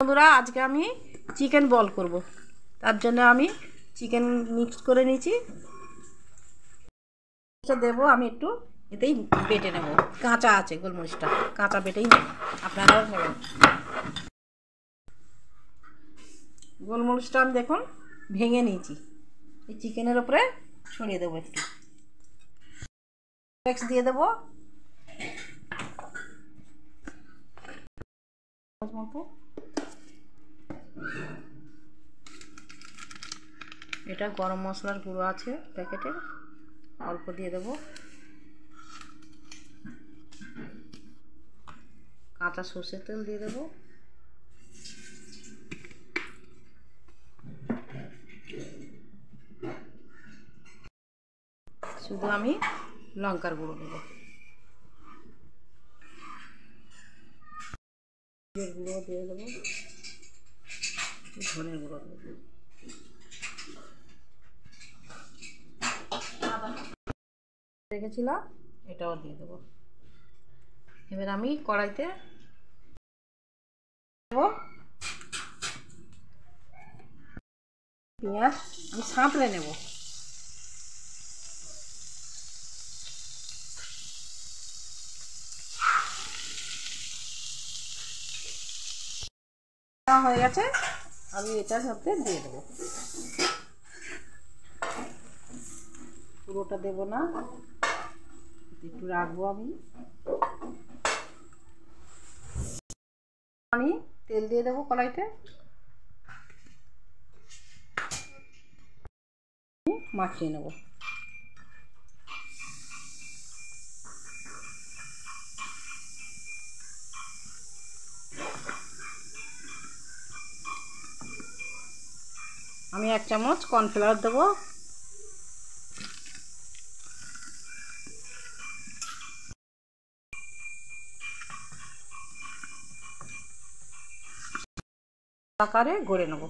বন্ধুরা, আজকে আমি চিকেন বল করব। তার জন্য আমি চিকেন মিক্স করে নিয়েছি। দেব আমি একটু এতেই বেটে নেব। কাঁচা আছে গোলমরিচটা, কাঁচা বেটেই নেব, আপনারাও নেবেন। গোলমরিচটা আমি দেখুন ভেঙে নিয়েছি, এই চিকেনের উপরে ছড়িয়ে দেবো। একটু ফ্লেক্স দিয়ে দেবো মতো। এটা গরম মশলার গুঁড়ো আছে প্যাকেটের, অল্প দিয়ে দেবো। কাঁচা সর্ষের তেল দিয়ে দেবো। শুধু আমি লঙ্কার গুঁড়ো দেবো, গুঁড়ো দিয়ে দেবো, ধনের গুঁড়ো দেবো, রেখেছিলাম এটাও দিয়ে দেবো। এবার আমি কড়াইতে দেবো পেঁয়াজ, আমি সাঁতলে নেব। হয়ে গেছে, আমি এটার সাথে দিয়ে দেবো। পুরোটা দেব না, একটু রাখবো। আমি তেল দিয়ে দেবো কড়াইতে, মাখিয়ে নেব। আমি 1 চামচ কর্নফ্লাওয়ার দেবো। আকারে গড়ে নেব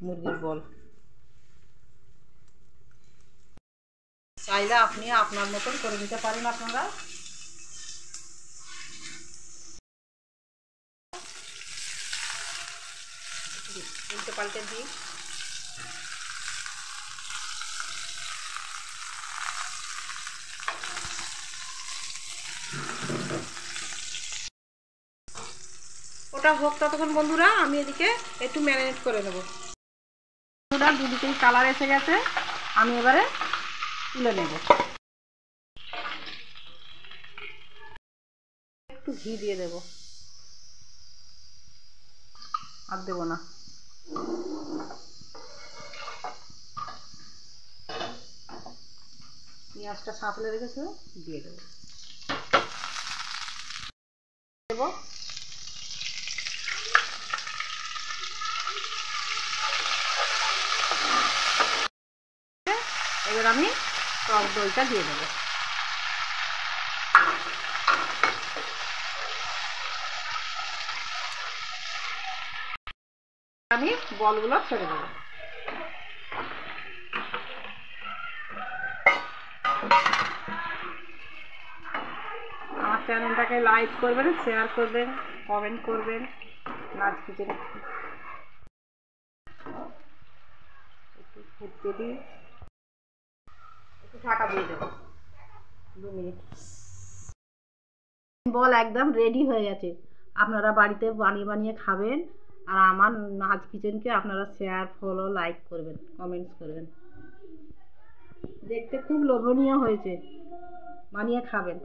মুরগির বল। চাইলে আপনি আপনার মতন করে নিতে পারেন। আপনারা উল্টে পাল্টে দিই। ওটা হোক ততক্ষণ বন্ধুরা, আমি এদিকে একটু ম্যারিনেট করে নেব। বন্ধুরা, দুদিকেই কালার এসে গেছে, আমি এবারে তুলে নেব। একটু ঘি দিয়ে দেব, আর দেবো না। পেঁয়াজটা সাঁতলে রেখেছে, দিয়ে দেবো। এবার আমি টক দইটা দিয়ে দেবো। আমি বলগুলো ছেড়ে দেবো। আমার চ্যানেলটাকে লাইক করবেন, শেয়ার করবেন, কমেন্ট করবেন। নাচ কিচেন একটু ফুটতে দিই, একটু ঢাকা দিয়ে দেবো 2 মিনিট। বল একদম রেডি হয়ে গেছে। আপনারা বাড়িতে বানিয়ে বানিয়ে খাবেন, আর আমার নাচ কিচেনকে আপনারা শেয়ার, ফলো, লাইক করবেন, কমেন্টস করবেন। দেখতে খুব লোভনীয় হয়েছে, বানিয়ে খাবেন।